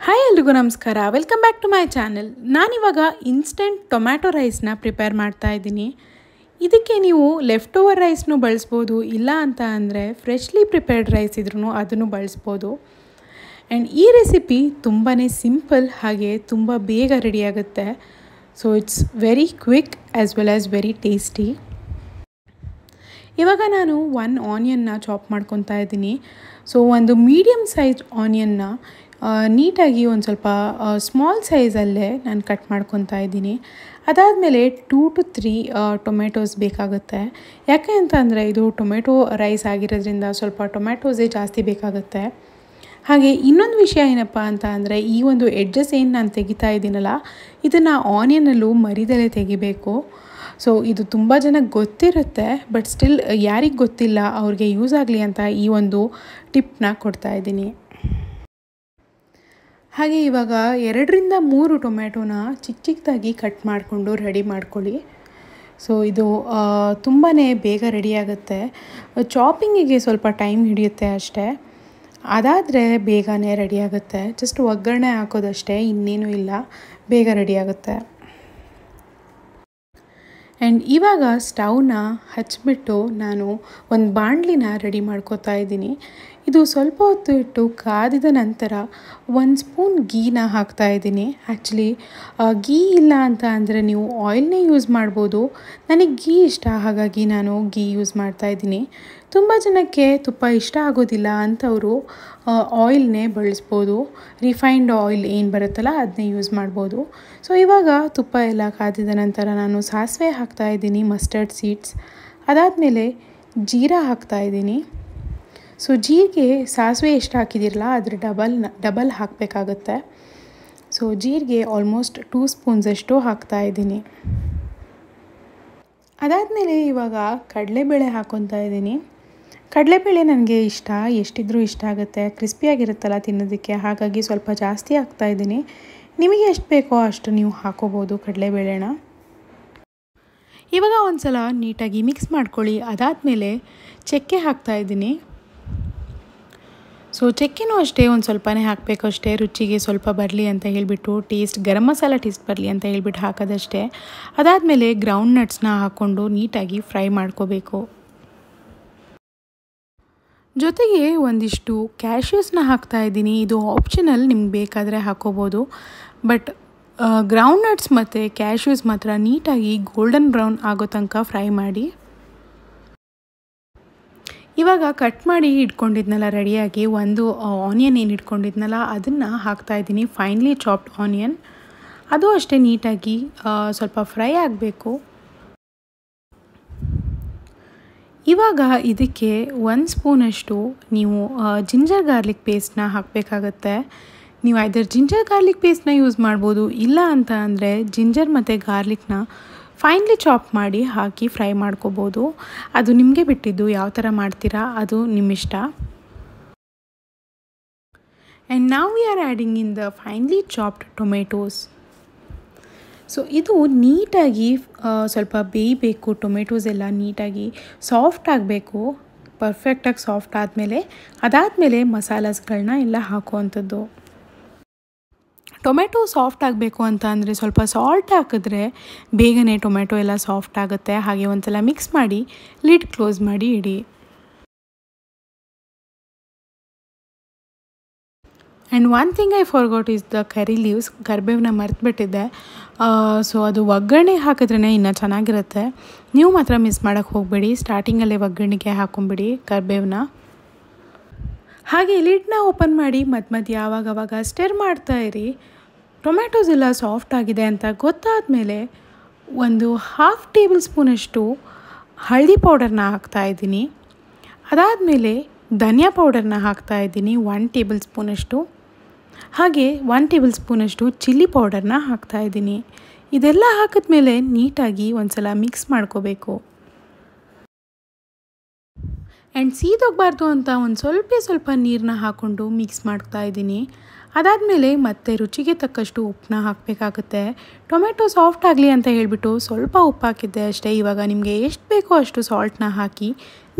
Hi ಎಲ್ರಿಗೂ ನಮಸ್ಕಾರ, welcome back to my channel. ನಾನಿವಾಗ ಇನ್ಸ್ಟೆಂಟ್ ಟೊಮ್ಯಾಟೊ ರೈಸ್ನ ಪ್ರಿಪೇರ್ ಮಾಡ್ತಾ ಇದ್ದೀನಿ. ಇದಕ್ಕೆ ನೀವು ಲೆಫ್ಟ್ ಓವರ್ ರೈಸ್ನು ಬಳಸ್ಬೋದು, ಇಲ್ಲ ಅಂತ ಅಂದರೆ ಫ್ರೆಶ್ಲಿ ಪ್ರಿಪೇರ್ಡ್ ರೈಸ್ ಇದ್ರೂ ಅದನ್ನು ಬಳಸ್ಬೋದು. ಆ್ಯಂಡ್ ಈ ರೆಸಿಪಿ ತುಂಬಾ ಸಿಂಪಲ್ ಹಾಗೆ ತುಂಬ ಬೇಗ ರೆಡಿಯಾಗುತ್ತೆ. So it's very quick as well as very tasty. ಇವಾಗ ನಾನು 1 ಆನಿಯನ್ನ ಚಾಪ್ ಮಾಡ್ಕೊತಾ ಇದ್ದೀನಿ. ಸೊ ಒಂದು ಮೀಡಿಯಮ್ ಸೈಜ್ ಆನಿಯನ್ನ ನೀಟಾಗಿ ಒಂದು ಸ್ವಲ್ಪ ಸ್ಮಾಲ್ ಸೈಜಲ್ಲೇ ನಾನು ಕಟ್ ಮಾಡ್ಕೊತಾ ಇದ್ದೀನಿ. ಅದಾದಮೇಲೆ 2 to 3 ಟೊಮೆಟೊಸ್ ಬೇಕಾಗುತ್ತೆ. ಯಾಕೆ ಅಂತ ಅಂದರೆ ಇದು ಟೊಮೆಟೊ ರೈಸ್ ಆಗಿರೋದ್ರಿಂದ ಸ್ವಲ್ಪ ಟೊಮೆಟೊಸೇ ಜಾಸ್ತಿ ಬೇಕಾಗುತ್ತೆ. ಹಾಗೆ ಇನ್ನೊಂದು ವಿಷಯ ಏನಪ್ಪ ಅಂತ ಅಂದರೆ ಈ ಒಂದು ಎಡ್ಜಸ್ ಏನು ನಾನು ತೆಗಿತಾ ಇದ್ದೀನಲ್ಲ, ಇದನ್ನು ಆನಿಯನಲ್ಲೂ ಮರಿದಲ್ಲೇ ತೆಗಿಬೇಕು. ಸೊ ಇದು ತುಂಬ ಜನಕ್ಕೆ ಗೊತ್ತಿರುತ್ತೆ, ಬಟ್ ಸ್ಟಿಲ್ ಯಾರಿಗೆ ಗೊತ್ತಿಲ್ಲ ಅವ್ರಿಗೆ ಯೂಸ್ ಆಗಲಿ ಅಂತ ಈ ಒಂದು ಟಿಪ್ನ ಕೊಡ್ತಾ ಇದ್ದೀನಿ. ಹಾಗೆ ಇವಾಗ 2ರಿಂದ 3 ಟೊಮೆಟೊನ ಚಿಕ್ಕದಾಗಿ ಕಟ್ ಮಾಡಿಕೊಂಡು ರೆಡಿ ಮಾಡ್ಕೊಳ್ಳಿ. ಸೊ ಇದು ತುಂಬಾ ಬೇಗ ರೆಡಿಯಾಗುತ್ತೆ. ಚಾಪಿಂಗಿಗೆ ಸ್ವಲ್ಪ ಟೈಮ್ ಹಿಡಿಯುತ್ತೆ ಅಷ್ಟೇ, ಅದಾದರೆ ಬೇಗನೆ ರೆಡಿಯಾಗುತ್ತೆ. ಜಸ್ಟ್ ಒಗ್ಗರಣೆ ಹಾಕೋದಷ್ಟೇ, ಇನ್ನೇನು ಇಲ್ಲ, ಬೇಗ ರೆಡಿಯಾಗುತ್ತೆ. ಆ್ಯಂಡ್ ಇವಾಗ ಸ್ಟವ್ನ ಹಚ್ಚಿಬಿಟ್ಟು ನಾನು ಒಂದು ಬಾಣಲಿನ ರೆಡಿ ಮಾಡ್ಕೋತಾ ಇದ್ದೀನಿ. ಇದು ಸ್ವಲ್ಪ ಹೊತ್ತು ಇಟ್ಟು ಕಾದಿದ ನಂತರ 1 ಸ್ಪೂನ್ ಗೀನ ಹಾಕ್ತಾಯಿದ್ದೀನಿ. ಆ್ಯಕ್ಚುಲಿ ಗೀ ಇಲ್ಲ ಅಂತ ಅಂದರೆ ನೀವು ಆಯಿಲ್ನೇ ಯೂಸ್ ಮಾಡ್ಬೋದು. ನನಗೆ ಗೀ ಇಷ್ಟ, ಹಾಗಾಗಿ ನಾನು ಗೀ ಯೂಸ್ ಮಾಡ್ತಾಯಿದ್ದೀನಿ. ತುಂಬ ಜನಕ್ಕೆ ತುಪ್ಪ ಇಷ್ಟ ಆಗೋದಿಲ್ಲ ಅಂಥವರು ಆಯಿಲ್ನೇ ಬಳಸ್ಬೋದು. ರಿಫೈನ್ಡ್ ಆಯಿಲ್ ಏನು ಬರುತ್ತಲ್ಲ ಅದನ್ನೇ ಯೂಸ್ ಮಾಡ್ಬೋದು. ಸೊ ಇವಾಗ ತುಪ್ಪ ಎಲ್ಲ ಕಾದಿದ ನಂತರ ನಾನು ಸಾಸಿವೆ ಹಾಕ್ತಾಯಿದ್ದೀನಿ, ಮಸ್ಟರ್ಡ್ ಸೀಡ್ಸ್. ಅದಾದಮೇಲೆ ಜೀರಾ ಹಾಕ್ತಾಯಿದ್ದೀನಿ. ಸೊ ಜೀರಿಗೆ ಸಾಸಿವೆ ಎಷ್ಟು ಹಾಕಿದಿರಲ್ಲ ಅದ್ರ ಡಬಲ್ ಹಾಕಬೇಕಾಗತ್ತೆ. ಸೊ ಜೀರಿಗೆ ಆಲ್ಮೋಸ್ಟ್ 2 ಸ್ಪೂನ್ಸಷ್ಟು ಹಾಕ್ತಾಯಿದ್ದೀನಿ. ಅದಾದಮೇಲೆ ಇವಾಗ ಕಡಲೆಬೇಳೆ ಹಾಕ್ಕೊತಾ ಇದ್ದೀನಿ. ಕಡಲೆಬೇಳೆ ನನಗೆ ಇಷ್ಟ, ಎಷ್ಟಿದ್ರೂ ಇಷ್ಟ ಆಗುತ್ತೆ, ಕ್ರಿಸ್ಪಿಯಾಗಿರುತ್ತಲ್ಲ ತಿನ್ನೋದಕ್ಕೆ, ಹಾಗಾಗಿ ಸ್ವಲ್ಪ ಜಾಸ್ತಿ ಹಾಕ್ತಾಯಿದ್ದೀನಿ. ನಿಮಗೆ ಎಷ್ಟು ಬೇಕೋ ಅಷ್ಟು ನೀವು ಹಾಕೋಬೋದು ಕಡಲೆಬೇಳೆನ. ಇವಾಗ ಒಂದು ಸಲ ನೀಟಾಗಿ ಮಿಕ್ಸ್ ಮಾಡ್ಕೊಳ್ಳಿ. ಅದಾದಮೇಲೆ ಚಕ್ಕೆ ಹಾಕ್ತಾಯಿದ್ದೀನಿ. ಸೊ ಚಕ್ಕೆನೂ ಅಷ್ಟೇ ಒಂದು ಸ್ವಲ್ಪನೇ ಹಾಕಬೇಕು ಅಷ್ಟೇ, ರುಚಿಗೆ ಸ್ವಲ್ಪ ಬರಲಿ ಅಂತ ಹೇಳಿಬಿಟ್ಟು, ಗರಂ ಮಸಾಲ ಟೇಸ್ಟ್ ಬರಲಿ ಅಂತ ಹೇಳ್ಬಿಟ್ಟು ಹಾಕೋದಷ್ಟೇ. ಅದಾದಮೇಲೆ ಗ್ರೌಂಡ್ ನಟ್ಸ್ನ ಹಾಕ್ಕೊಂಡು ನೀಟಾಗಿ ಫ್ರೈ ಮಾಡ್ಕೋಬೇಕು. ಜೊತೆಗೆ ಒಂದಿಷ್ಟು ಕ್ಯಾಶ್ಯೂಸ್ನ ಹಾಕ್ತಾಯಿದ್ದೀನಿ. ಇದು ಆಪ್ಷನಲ್, ನಿಮ್ಗೆ ಬೇಕಾದರೆ ಹಾಕೋಬೋದು. ಬಟ್ ಗ್ರೌಂಡ್ ನಟ್ಸ್ ಮತ್ತು ಕ್ಯಾಶ್ಯೂಸ್ ಮಾತ್ರ ನೀಟಾಗಿ ಗೋಲ್ಡನ್ ಬ್ರೌನ್ ಆಗೋ ತನಕ ಫ್ರೈ ಮಾಡಿ. ಇವಾಗ ಕಟ್ ಮಾಡಿ ಇಟ್ಕೊಂಡಿದ್ನಲ್ಲ ರೆಡಿಯಾಗಿ, ಒಂದು ಆನಿಯನ್ ಏನು ಇಟ್ಕೊಂಡಿದ್ನಲ್ಲ ಅದನ್ನು ಹಾಕ್ತಾಯಿದ್ದೀನಿ, ಫೈನ್ಲಿ ಚಾಪ್ಡ್ ಆನಿಯನ್. ಅದು ಅಷ್ಟೇ ನೀಟಾಗಿ ಸ್ವಲ್ಪ ಫ್ರೈ ಆಗಬೇಕು. ಇವಾಗ ಇದಕ್ಕೆ 1 ಸ್ಪೂನಷ್ಟು ನೀವು ಜಿಂಜರ್ ಗಾರ್ಲಿಕ್ ಪೇಸ್ಟ್ನ ಹಾಕಬೇಕಾಗತ್ತೆ. ನೀವು ಐದರ್ ಜಿಂಜರ್ ಗಾರ್ಲಿಕ್ ಪೇಸ್ಟ್ನ ಯೂಸ್ ಮಾಡ್ಬೋದು, ಇಲ್ಲ ಅಂತ ಅಂದರೆ ಜಿಂಜರ್ ಮತ್ತು ಗಾರ್ಲಿಕ್ನ ಫೈನ್ಲಿ ಚಾಪ್ ಮಾಡಿ ಹಾಕಿ ಫ್ರೈ ಮಾಡ್ಕೋಬೋದು. ಅದು ನಿಮಗೆ ಬಿಟ್ಟಿದ್ದು, ಯಾವ ಥರ ಮಾಡ್ತೀರಾ ಅದು ನಿಮ್ಮಿಷ್ಟ. And now we are adding in the finely chopped tomatoes. So ಇದು ನೀಟಾಗಿ ಸ್ವಲ್ಪ ಬೇಯಬೇಕು. ಟೊಮೆಟೋಸ್ ಎಲ್ಲ ನೀಟಾಗಿ ಸಾಫ್ಟ್ ಆಗಬೇಕು. ಪರ್ಫೆಕ್ಟಾಗಿ ಸಾಫ್ಟ್ ಅದಾದಮೇಲೆ ಮಸಾಲಾಸ್ಗಳನ್ನ ಎಲ್ಲ ಹಾಕುವಂಥದ್ದು. ಟೊಮೆಟೊ ಸಾಫ್ಟ್ ಆಗಬೇಕು ಅಂತ ಅಂದರೆ ಸ್ವಲ್ಪ ಸಾಲ್ಟ್ ಹಾಕಿದ್ರೆ ಬೇಗನೆ ಟೊಮೆಟೊ ಎಲ್ಲ ಸಾಫ್ಟ್ ಆಗುತ್ತೆ. ಹಾಗೆ ಒಂದ್ಸಲ ಮಿಕ್ಸ್ ಮಾಡಿ ಲಿಡ್ ಕ್ಲೋಸ್ ಮಾಡಿ ಇಡಿ. And one thing I forgot is the curry leaves. ಕರಿಬೇವನ್ನ ಮರೆತುಬಿಟ್ಟಿದ್ದೆ. ಸೊ ಅದು ಒಗ್ಗರಣೆ ಹಾಕಿದ್ರೇ ಇನ್ನೂ ಚೆನ್ನಾಗಿರುತ್ತೆ. ನೀವು ಮಾತ್ರ ಮಿಸ್ ಮಾಡೋಕ್ಕೆ ಹೋಗಬೇಡಿ, ಸ್ಟಾರ್ಟಿಂಗಲ್ಲೇ ಒಗ್ಗರಣೆಗೆ ಹಾಕೊಂಬಿಡಿ ಕರಿಬೇವನ್ನ. ಹಾಗೆ ಲಿಡ್ನ ಓಪನ್ ಮಾಡಿ ಮಧ್ಯ ಆವಾಗವಾಗ ಸ್ಟಿರ್ ಮಾಡ್ತಾ ಇರಿ. ಟೊಮೆಟೊಸ್ ಎಲ್ಲ ಸಾಫ್ಟ್ ಆಗಿದೆ ಅಂತ ಗೊತ್ತಾದ ಮೇಲೆ ಒಂದು 1/2 ಟೇಬಲ್ ಸ್ಪೂನಷ್ಟು ಹಳದಿ ಪೌಡರ್ನ ಹಾಕ್ತಾಯಿದ್ದೀನಿ. ಅದಾದಮೇಲೆ ಧನಿಯಾ ಪೌಡರ್ನ ಹಾಕ್ತಾಯಿದ್ದೀನಿ 1 ಟೇಬಲ್ ಸ್ಪೂನಷ್ಟು. ಹಾಗೆ 1 ಟೇಬಲ್ ಸ್ಪೂನಷ್ಟು ಚಿಲ್ಲಿ ಪೌಡರ್ನ ಹಾಕ್ತಾಯಿದ್ದೀನಿ. ಇದೆಲ್ಲ ಹಾಕಿದ್ಮೇಲೆ ನೀಟಾಗಿ ಒಂದು ಸಲ ಮಿಕ್ಸ್ ಮಾಡ್ಕೋಬೇಕು. ಆ್ಯಂಡ್ ಸೀದೋಗಬಾರ್ದು ಅಂತ ಒಂದು ಸ್ವಲ್ಪ ನೀರನ್ನ ಹಾಕ್ಕೊಂಡು ಮಿಕ್ಸ್ ಮಾಡ್ತಾಯಿದ್ದೀನಿ. ಅದಾದಮೇಲೆ ಮತ್ತೆ ರುಚಿಗೆ ತಕ್ಕಷ್ಟು ಉಪ್ಪನ್ನ ಹಾಕಬೇಕಾಗುತ್ತೆ. ಟೊಮೆಟೊ ಸಾಫ್ಟ್ ಆಗಲಿ ಅಂತ ಹೇಳಿಬಿಟ್ಟು ಸ್ವಲ್ಪ ಉಪ್ಪು ಹಾಕಿದ್ದೆ ಅಷ್ಟೇ. ಇವಾಗ ನಿಮಗೆ ಎಷ್ಟು ಬೇಕೋ ಅಷ್ಟು ಸಾಲ್ಟ್ನ ಹಾಕಿ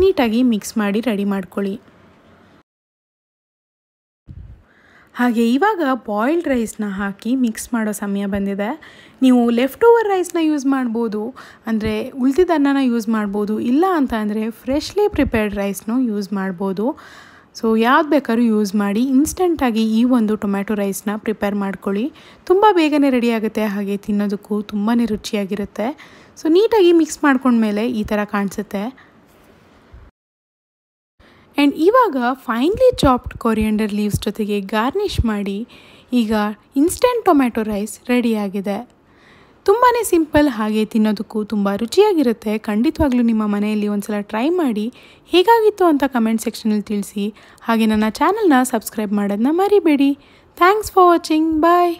ನೀಟಾಗಿ ಮಿಕ್ಸ್ ಮಾಡಿ ರೆಡಿ ಮಾಡ್ಕೊಳ್ಳಿ. ಹಾಗೆ ಇವಾಗ ಬಾಯ್ಲ್ಡ್ ರೈಸ್ನ ಹಾಕಿ ಮಿಕ್ಸ್ ಮಾಡೋ ಸಮಯ ಬಂದಿದೆ. ನೀವು ಲೆಫ್ಟ್ ಓವರ್ ರೈಸ್ನ ಯೂಸ್ ಮಾಡ್ಬೋದು, ಅಂದರೆ ಉಳಿದಿದ್ದ ಅನ್ನನ ಯೂಸ್ ಮಾಡ್ಬೋದು. ಇಲ್ಲ ಅಂತ ಅಂದರೆ ಫ್ರೆಶ್ಲಿ ಪ್ರಿಪೇರ್ಡ್ ರೈಸ್ನು ಯೂಸ್ ಮಾಡ್ಬೋದು. ಸೊ ಯಾವ್ದು ಬೇಕಾದ್ರೂ ಯೂಸ್ ಮಾಡಿ ಇನ್ಸ್ಟೆಂಟಾಗಿ ಈ ಒಂದು ಟೊಮ್ಯಾಟೊ ರೈಸ್ನ ಪ್ರಿಪೇರ್ ಮಾಡ್ಕೊಳ್ಳಿ. ತುಂಬ ಬೇಗನೆ ರೆಡಿ ಆಗುತ್ತೆ, ಹಾಗೆ ತಿನ್ನೋದಕ್ಕೂ ತುಂಬಾ ರುಚಿಯಾಗಿರುತ್ತೆ. ಸೊ ನೀಟಾಗಿ ಮಿಕ್ಸ್ ಮಾಡ್ಕೊಂಡ್ಮೇಲೆ ಈ ಥರ ಕಾಣಿಸುತ್ತೆ. ಆ್ಯಂಡ್ ಇವಾಗ ಫೈನ್ಲಿ ಚಾಪ್ಡ್ ಕೊರಿಯಂಡರ್ ಲೀವ್ಸ್ ಜೊತೆಗೆ ಗಾರ್ನಿಷ್ ಮಾಡಿ ಈಗ ಇನ್ಸ್ಟೆಂಟ್ ಟೊಮ್ಯಾಟೊ ರೈಸ್ ರೆಡಿಯಾಗಿದೆ. ತುಂಬಾ ಸಿಂಪಲ್, ಹಾಗೆ ತಿನ್ನೋದಕ್ಕೂ ತುಂಬ ರುಚಿಯಾಗಿರುತ್ತೆ. ಖಂಡಿತವಾಗ್ಲೂ ನಿಮ್ಮ ಮನೆಯಲ್ಲಿ ಒಂದ್ಸಲ ಟ್ರೈ ಮಾಡಿ ಹೇಗಾಗಿತ್ತು ಅಂತ ಕಮೆಂಟ್ ಸೆಕ್ಷನಲ್ಲಿ ತಿಳಿಸಿ. ಹಾಗೆ ನನ್ನ ಚಾನಲ್ನ ಸಬ್ಸ್ಕ್ರೈಬ್ ಮಾಡೋದನ್ನ ಮರಿಬೇಡಿ. Thanks for watching. ಬಾಯ್.